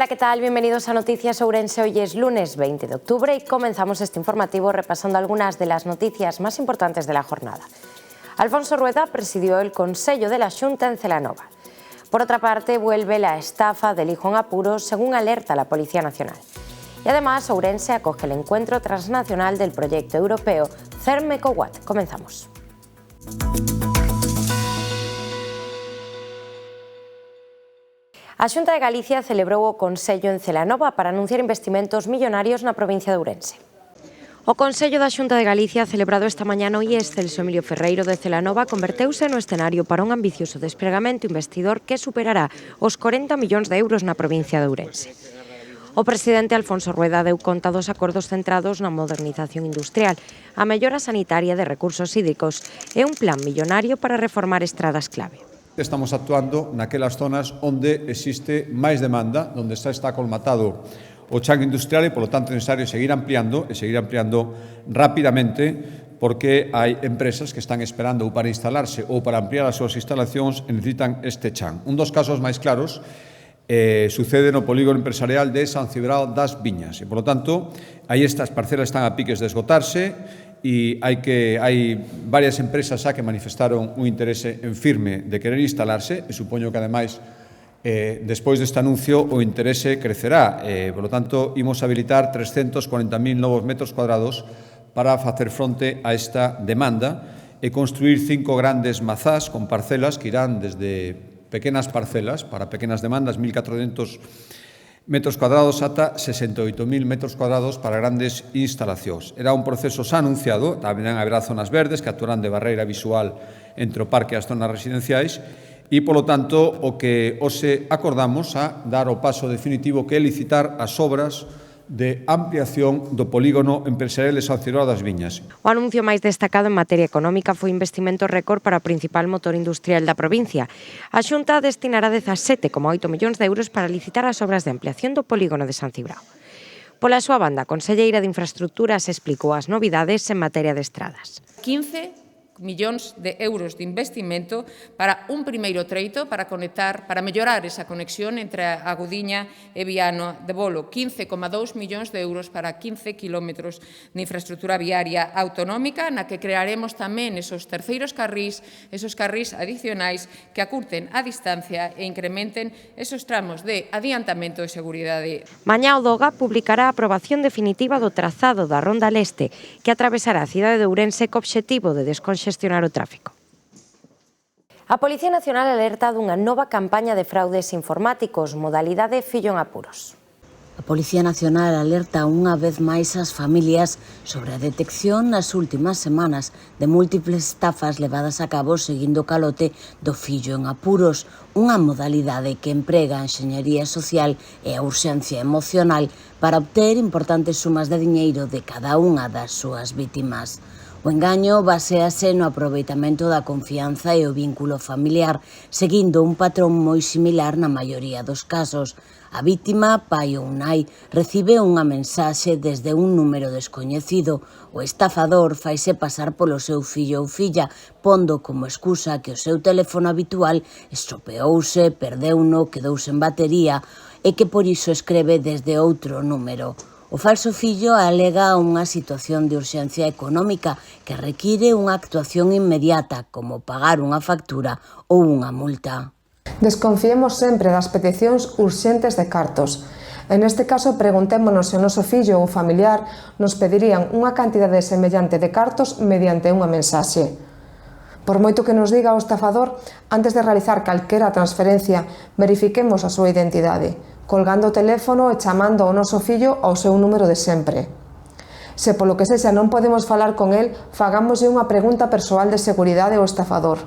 Hola, ¿qué tal? Bienvenidos a Noticias Ourense. Hoy es lunes 20 de octubre y comenzamos este informativo repasando algunas de las noticias más importantes de la jornada. Alfonso Rueda presidió el Consello de la Xunta en Celanova. Por otra parte, vuelve la estafa del hijo en apuros, según alerta la Policía Nacional. Y además, Ourense acoge el encuentro transnacional del proyecto europeo CERM-EcoWatt. Comenzamos. A Xunta de Galicia celebrou o Consello en Celanova para anunciar investimentos millonarios na provincia de Ourense. O Consello da Xunta de Galicia, celebrado esta mañá no IES Celso Emilio Ferreiro de Celanova, converteuse no escenario para un ambicioso despregamento investidor que superará os 40 millóns de euros na provincia de Ourense. O presidente Alfonso Rueda deu conta dos acordos centrados na modernización industrial, a mellora sanitaria de recursos hídricos e un plan millonario para reformar estradas clave. Estamos actuando naquelas zonas onde existe máis demanda, onde está colmatado o chan industrial e, polo tanto, é necesario seguir ampliando rapidamente porque hai empresas que están esperando ou para instalarse ou para ampliar as súas instalacións e necesitan este chan. Un dos casos máis claros sucede no polígono empresarial de San Cibrao das Viñas e, polo tanto, aí estas parcelas están a piques de esgotarse e hai varias empresas xa que manifestaron un interese en firme de querer instalarse e supoño que, ademais, despois deste anuncio o interese crecerá. Por lo tanto, imos habilitar 340.000 novos metros cuadrados para facer fronte a esta demanda e construir 5 grandes mazás con parcelas que irán desde pequenas parcelas para pequenas demandas, 1.400 metros cuadrados ata 68.000 metros cuadrados para grandes instalacións. Era un proceso xa anunciado, tamén haberá zonas verdes que actuarán de barreira visual entre o parque e as zonas residenciais e, polo tanto, o que hoxe acordamos a dar o paso definitivo que é licitar as obras de ampliación do polígono empresarial de San Cibrao das Viñas. O anuncio máis destacado en materia económica foi investimento récord para o principal motor industrial da provincia. A Xunta destinará 17,8 millóns de euros para licitar as obras de ampliación do polígono de San Cibrao. Pola súa banda, a conselleira de Infraestructuras explicou as novidades en materia de estradas. 15 millóns de euros de investimento para un primeiro treito para mellorar esa conexión entre a Gudiña e Viana de Bolo. 15,2 millóns de euros para 15 kilómetros de infraestructura viaria autonómica, na que crearemos tamén esos terceiros carrís, esos carrís adicionais que acurten a distancia e incrementen esos tramos de adiantamento e seguridade. Mañá o DOGA publicará a aprobación definitiva do trazado da Ronda Leste, que atravesará a cidade de Ourense co obxectivo de desconxestionar o tráfico. A Policía Nacional alerta dunha nova campaña de fraudes informáticos, modalidade fillo en apuros. A Policía Nacional alerta unha vez máis as familias sobre a detección nas últimas semanas de múltiples estafas levadas a cabo seguindo o calote do fillo en apuros, unha modalidade que emprega a enxeñería social e a urxencia emocional para obter importantes sumas de diñeiro de cada unha das súas vítimas. O engaño baséase no aproveitamento da confianza e o vínculo familiar, seguindo un patrón moi similar na maioría dos casos. A vítima, pai ou nai, recibe unha mensaxe desde un número descoñecido. O estafador faise pasar polo seu fillo ou filla, pondo como excusa que o seu teléfono habitual estropeouse, perdeuno, quedou sen batería e que por iso escreve desde outro número. O falso fillo alega unha situación de urxencia económica que require unha actuación inmediata, como pagar unha factura ou unha multa. Desconfiemos sempre das peticións urxentes de cartos. En este caso, preguntémonos se o noso fillo ou familiar nos pedirían unha cantidade semellante de cartos mediante unha mensaxe. Por moito que nos diga o estafador, antes de realizar calquera transferencia, verifiquemos a súa identidade, colgando o teléfono e chamando ao noso fillo ao seu número de sempre. Se polo que sexa non podemos falar con el, fagámoslle unha pregunta persoal de seguridade ao estafador,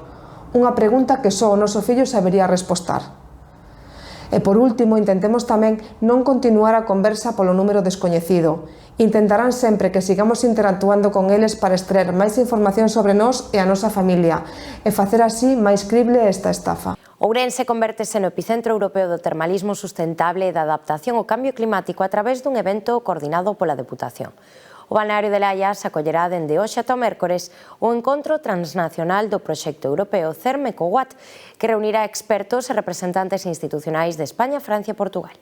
unha pregunta que só o noso fillo sabería respostar. E por último, intentemos tamén non continuar a conversa polo número descoñecido. Intentarán sempre que sigamos interactuando con eles para extraer máis información sobre nós e a nosa familia e facer así máis crible esta estafa. Ourense convértese no epicentro europeo do termalismo sustentable e da adaptación ao cambio climático a través dun evento coordinado pola Deputación. O balneario de Laias acollerá dende hoxe ata o mércores o encontro transnacional do proxecto europeo CERM-EcoWatt, que reunirá expertos e representantes institucionais de España, Francia e Portugal.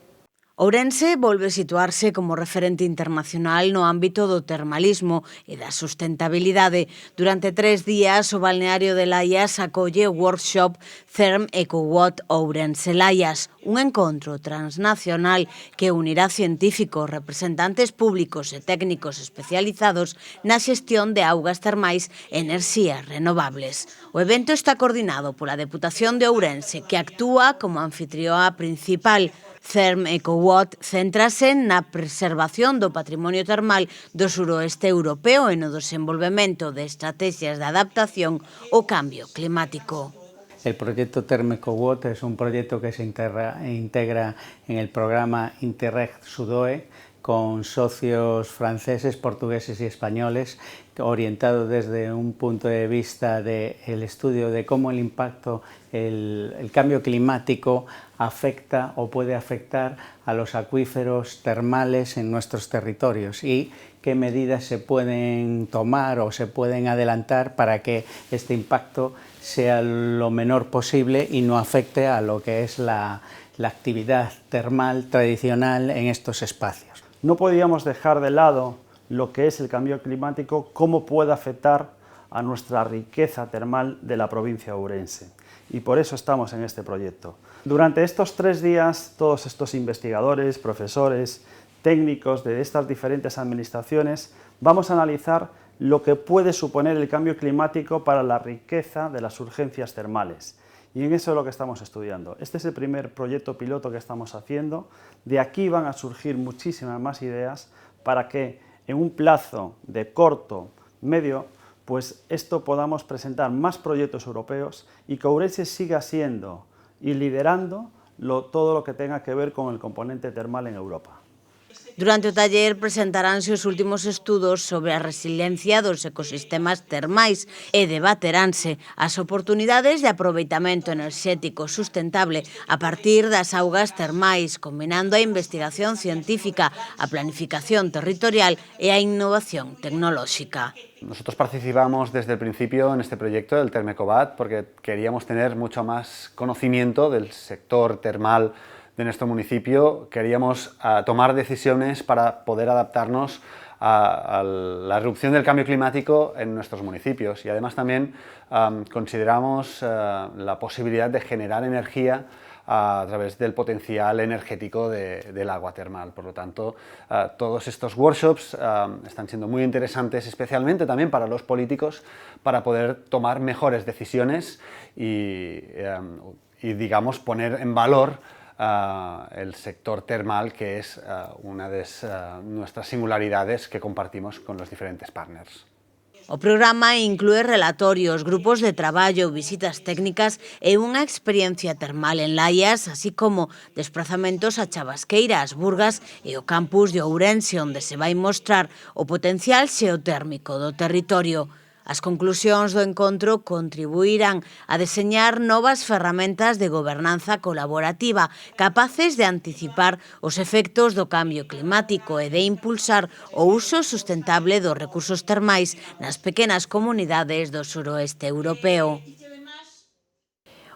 Ourense volve a situarse como referente internacional no ámbito do termalismo e da sustentabilidade. Durante 3 días, o balneario de Laias acolle o workshop Therm EcoWatt Ourense Laias, un encontro transnacional que unirá científicos, representantes públicos e técnicos especializados na xestión de augas termais e enerxías renovables. O evento está coordinado pola Deputación de Ourense, que actúa como anfitrioa principal. Therm EcoWatt céntrase na preservación do patrimonio termal do suroeste europeo e no desenvolvemento de estrategias de adaptación ao cambio climático. El proyecto Therm EcoWatt es un proyecto que se integra en el programa Interreg Sudoe con socios franceses, portugueses y españoles, orientado desde un punto de vista del estudio de cómo el impacto, el cambio climático afecta o puede afectar a los acuíferos termales en nuestros territorios y qué medidas se pueden tomar o se pueden adelantar para que este impacto sea lo menor posible y no afecte a lo que es la actividad termal tradicional en estos espacios. No podíamos dejar de lado lo que es el cambio climático, cómo puede afectar a nuestra riqueza termal de la provincia de Ourense. Y por eso estamos en este proyecto. Durante estos 3 días, todos estos investigadores, profesores, técnicos de estas diferentes administraciones, vamos a analizar lo que puede suponer el cambio climático para la riqueza de las urgencias termales. Y en eso es lo que estamos estudiando. Este es el primer proyecto piloto que estamos haciendo. De aquí van a surgir muchísimas más ideas para que en un plazo de corto, medio, pues esto podamos presentar más proyectos europeos y que Ourense siga siendo y liderando todo lo que tenga que ver con el componente termal en Europa. Durante o taller presentaránse os últimos estudos sobre a resiliencia dos ecosistemas termais e debateránse as oportunidades de aproveitamento enerxético sustentable a partir das augas termais, combinando a investigación científica, a planificación territorial e a innovación tecnolóxica. Nosotros participamos desde el principio en este proyecto del Therm EcoWatt porque queríamos tener mucho más conocimiento del sector termal de nuestro municipio. Queríamos tomar decisiones para poder adaptarnos a la erupción del cambio climático en nuestros municipios y además también consideramos la posibilidad de generar energía a través del potencial energético del agua termal. Por lo tanto, todos estos workshops están siendo muy interesantes, especialmente también para los políticos, para poder tomar mejores decisiones y digamos, poner en valor el sector termal, que es una de nuestras singularidades que compartimos con los diferentes partners. O programa inclúe relatorios, grupos de traballo, visitas técnicas e unha experiencia termal en Laias, así como desplazamentos a Chabasqueira, as Burgas e o campus de Ourense, onde se vai mostrar o potencial xeotérmico do territorio. As conclusións do encontro contribuirán a deseñar novas ferramentas de gobernanza colaborativa capaces de anticipar os efectos do cambio climático e de impulsar o uso sustentable dos recursos termais nas pequenas comunidades do suroeste europeo.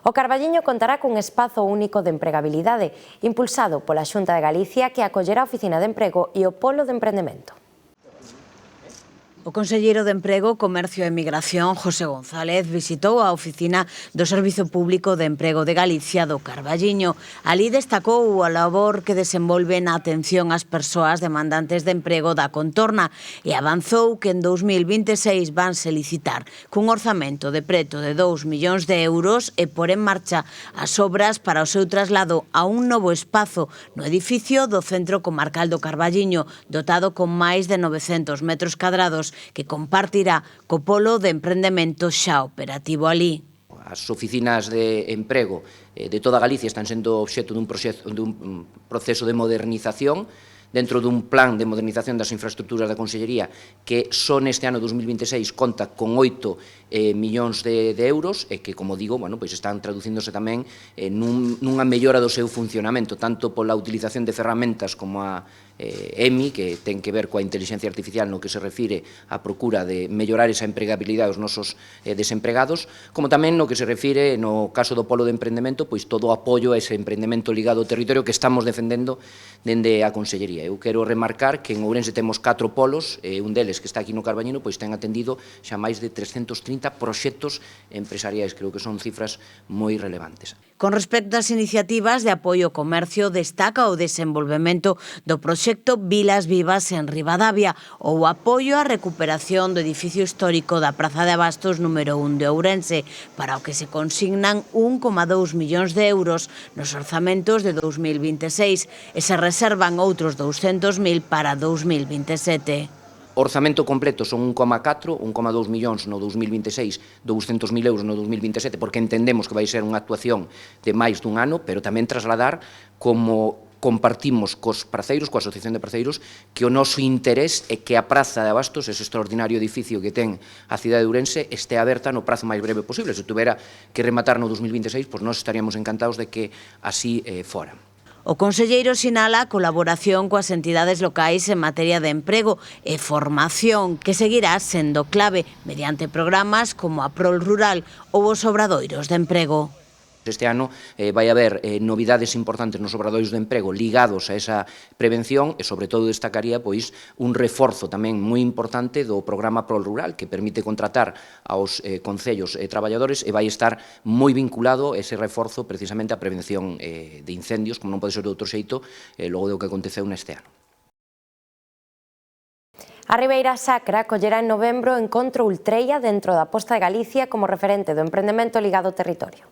O Carballiño contará cun espazo único de empregabilidade, impulsado pola Xunta de Galicia, que acollerá a Oficina de Emprego e o Polo de Emprendemento. O conselleiro de Emprego, Comercio e Migración, José González, visitou a oficina do Servizo Público de Emprego de Galicia do Carballiño. Alí destacou a labor que desenvolve na atención ás persoas demandantes de emprego da contorna e avanzou que en 2026 vanse licitar cun orzamento de preto de 2 millóns de euros e por en marcha as obras para o seu traslado a un novo espazo no edificio do Centro Comarcal do Carballiño, dotado con máis de 900 metros cadrados, que compartirá co Polo de Emprendemento xa operativo alí. As oficinas de emprego de toda Galicia están sendo obxecto dun proceso de modernización dentro dun plan de modernización das infraestructuras da Consellería que só neste ano 2026 conta con 8 millóns de euros e que, como digo, están traducíndose tamén nunha mellora do seu funcionamento, tanto pola utilización de ferramentas como a EMI, que ten que ver coa inteligencia artificial no que se refire á procura de mellorar esa empregabilidade dos nosos desempregados, como tamén no que se refire, no caso do polo de emprendemento, pois todo o apoio a ese emprendemento ligado ao territorio que estamos defendendo dende a Consellería. Eu quero remarcar que en Ourense temos 4 polos, un deles que está aquí no Carballiño, pois ten atendido xa máis de 330 proxectos empresariais. Creo que son cifras moi relevantes. Con respecto ás iniciativas de apoio ao comercio, destaca o desenvolvemento do proxecto Vilas Vivas en Ribadavia ou o apoio á recuperación do edificio histórico da Praza de Abastos número 1 de Ourense, para o que se consignan 1,2 millóns de euros nos orzamentos de 2026 e se reservan outros 200.000 para 2027. O orzamento completo son 1,4, 1,2 millóns no 2026, 200.000 euros no 2027, porque entendemos que vai ser unha actuación de máis dun ano, pero tamén trasladar como compartimos cos praceiros, coa Asociación de Praceiros, que o noso interés é que a Praza de Abastos, ese extraordinario edificio que ten a cidade de Ourense, este aberta no prazo máis breve posible. Se tuvera que rematar no 2026, pois nós estaríamos encantados de que así fora. O conselleiro sinala a colaboración coas entidades locais en materia de emprego e formación, que seguirá sendo clave mediante programas como a Prol Rural ou os obradoiros de emprego. Este ano vai haber novidades importantes nos obradoiros de emprego ligados a esa prevención e, sobre todo, destacaría pois un reforzo tamén moi importante do programa Prol Rural, que permite contratar aos concellos e traballadores e vai estar moi vinculado ese reforzo precisamente á prevención de incendios, como non pode ser de outro xeito, logo do que aconteceu neste ano. A Ribeira Sacra acollerá en novembro o encontro Ultreia dentro da Posta de Galicia como referente do emprendemento ligado ao territorio.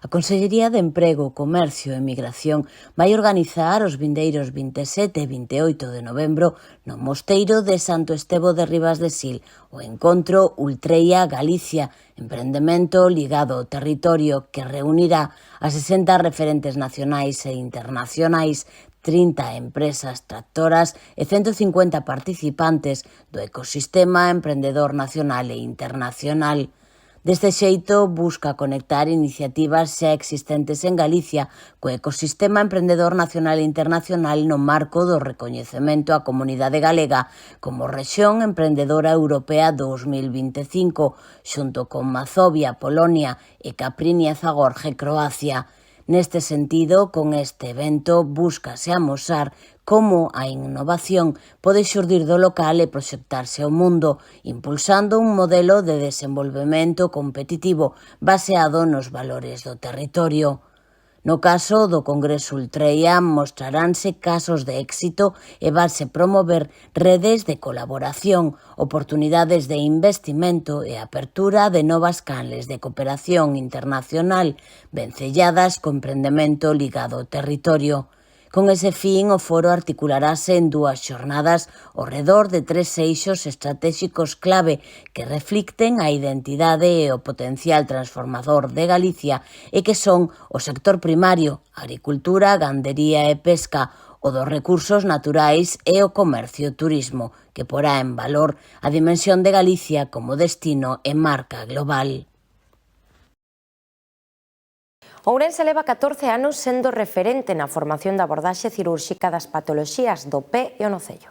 A Consellería de Emprego, Comercio e Migración vai organizar os vindeiros 27 e 28 de novembro no Mosteiro de Santo Estevo de Ribas de Sil o encontro Ultreia Galicia, emprendemento ligado ao territorio que reunirá a 60 referentes nacionais e internacionais, 30 empresas tractoras e 150 participantes do ecosistema emprendedor nacional e internacional. Deste xeito, busca conectar iniciativas xa existentes en Galicia co ecosistema emprendedor nacional e internacional no marco do recoñecemento á comunidade galega como rexión emprendedora europea 2025, xunto con Mazovia, Polonia e Caprinia Zagorje, Croacia. Neste sentido, con este evento, búscase amosar como a innovación pode xurdir do local e proxectarse ao mundo, impulsando un modelo de desenvolvemento competitivo baseado nos valores do territorio. No caso do Congreso Ultreia, mostraránse casos de éxito e vanse promover redes de colaboración, oportunidades de investimento e apertura de novas canles de cooperación internacional, vencelladas co emprendemento ligado ao territorio. Con ese fin, o foro articularase en 2 xornadas ao redor de 3 eixos estratéxicos clave que reflicten a identidade e o potencial transformador de Galicia e que son o sector primario, agricultura, gandería e pesca, o dos recursos naturais e o comercio e turismo, que porá en valor a dimensión de Galicia como destino e marca global. Ourense leva 14 anos sendo referente na formación da abordaxe cirúrxica das patoloxías do pé e o nocello.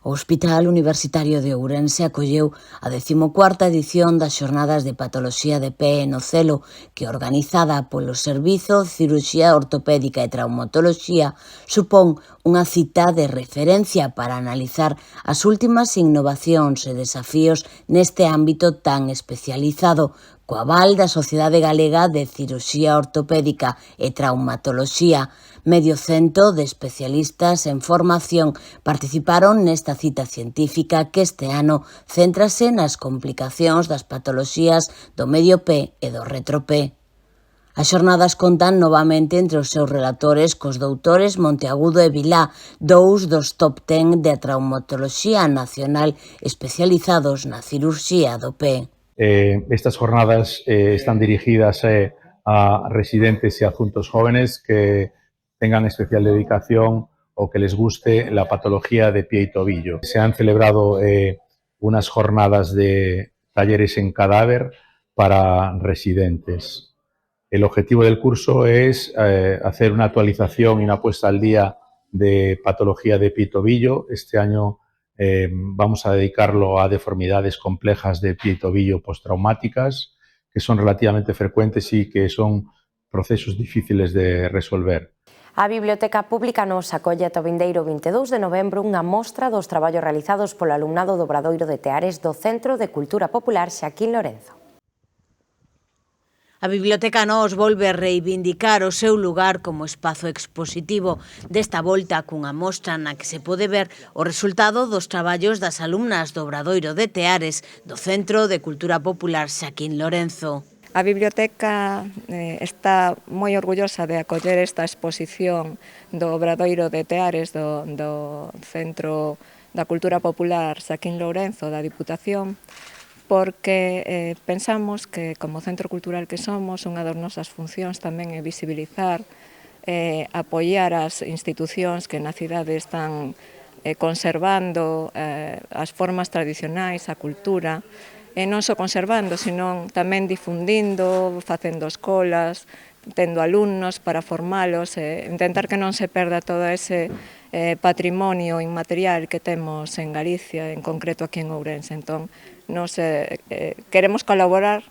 O Hospital Universitario de Ourense acolleu a 14ª edición das Xornadas de Patoloxía de Pé e Nocelo, que, organizada polo Servizo de Cirurxía Ortopédica e Traumatoloxía, supón unha cita de referencia para analizar as últimas innovacións e desafíos neste ámbito tan especializado, co aval da Sociedade Galega de Cirurxía Ortopédica e Traumatoloxía. Medio cento de especialistas en formación participaron nesta cita científica que este ano céntrase nas complicacións das patoloxías do medio pé e do retropé. As xornadas contan novamente entre os seus relatores cos doutores Monteagudo e Vilá, 2 dos top 10 de traumatoloxía nacional especializados na cirurxía do pé. Estas jornadas están dirigidas a residentes y adjuntos jóvenes que tengan especial dedicación o que les guste la patología de pie y tobillo. Se han celebrado unas jornadas de talleres en cadáver para residentes. El objetivo del curso es hacer una actualización y una puesta al día de patología de pie y tobillo. Este año vamos a dedicarlo a deformidades complejas de pie y tobillo postraumáticas, que son relativamente frecuentes y que son procesos difíciles de resolver. A Biblioteca Pública nos acolle ata o vindeiro 22 de novembro unha mostra dos traballos realizados polo alumnado do Obradoiro de Teares do Centro de Cultura Popular Xaquín Lorenzo. A Biblioteca Nós volve a reivindicar o seu lugar como espazo expositivo, desta volta cunha mostra na que se pode ver o resultado dos traballos das alumnas do Obradoiro de Teares do Centro de Cultura Popular Xaquín Lorenzo. A Biblioteca está moi orgullosa de acoller esta exposición do Obradoiro de Teares do Centro da Cultura Popular Xaquín Lorenzo da Diputación, porque pensamos que, como centro cultural que somos, unha das nosas funcións tamén é visibilizar, apoiar as institucións que na cidade están conservando as formas tradicionais, a cultura, e non só conservando, senón tamén difundindo, facendo escolas, tendo alumnos para formalos, intentar que non se perda todo ese patrimonio inmaterial que temos en Galicia, en concreto aquí en Ourense. Entón, nos queremos colaborar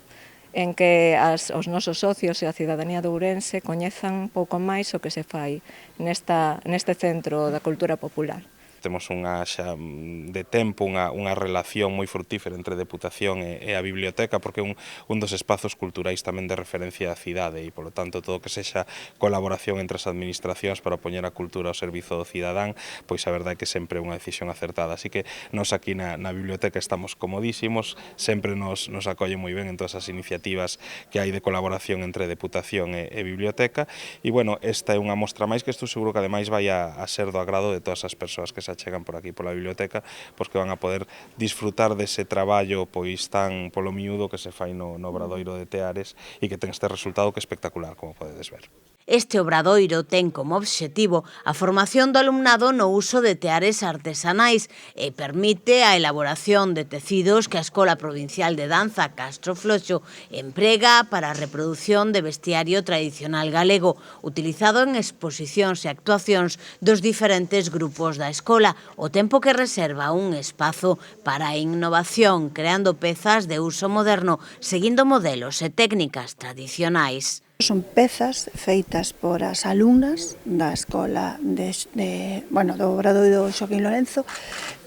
en que os nosos socios e a cidadanía de Ourense coñezan un pouco máis o que se fai neste centro da cultura popular. Temos xa de tempo unha relación moi frutífera entre a Deputación e a Biblioteca, porque é un dos espazos culturais tamén de referencia da cidade e, polo tanto, todo o que sexa colaboración entre as administracións para poñer a cultura ao servizo do cidadán, pois a verdade é que sempre é unha decisión acertada. Así que nós aquí na Biblioteca estamos comodísimos, sempre nos acolle moi ben en todas as iniciativas que hai de colaboración entre Deputación e Biblioteca, e, bueno, esta é unha mostra máis que estou seguro que ademais vai a ser do agrado de todas as persoas que se achegan por aquí pola biblioteca, pois que van a poder disfrutar dese traballo pois tan polo miúdo que se fai no Obradoiro de Teares e que ten este resultado que é espectacular, como podedes ver. Este obradoiro ten como obxectivo a formación do alumnado no uso de teares artesanais e permite a elaboración de tecidos que a Escola Provincial de Danza Castro Floxo emprega para a reproducción de vestiario tradicional galego, utilizado en exposicións e actuacións dos diferentes grupos da escola, o tempo que reserva un espazo para a innovación, creando pezas de uso moderno, seguindo modelos e técnicas tradicionais. Son pezas feitas por as alumnas da escola do Obradoiro Xaquín Lorenzo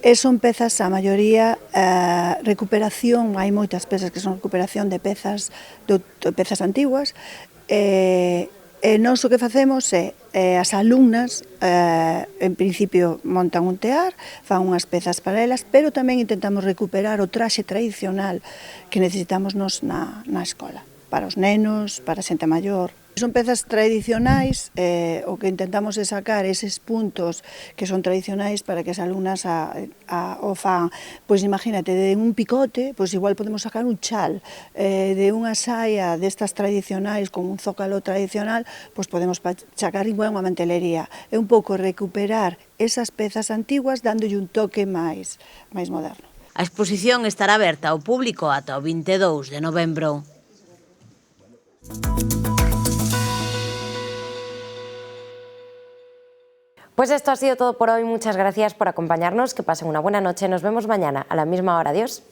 e son pezas, a maioría, recuperación, hai moitas pezas que son recuperación de pezas antiguas e nós o que facemos é as alumnas en principio montan un tear, fan unhas pezas para elas, pero tamén intentamos recuperar o traxe tradicional que necesitamos nos na escola, para os nenos, para a xente maior. Son pezas tradicionais, o que intentamos é sacar eses puntos que son tradicionais para que as alumnas o fan. Pois imagínate, de un picote, pois igual podemos sacar un chal, de unha saia destas tradicionais con un zócalo tradicional, pois podemos sacar igual unha mantelería. É un pouco recuperar esas pezas antiguas dándolle un toque máis moderno. A exposición estará aberta ao público ata o 22 de novembro. Pues esto ha sido todo por hoy. Muchas gracias por acompañarnos. Que pasen una buena noche. Nos vemos mañana a la misma hora. Adiós.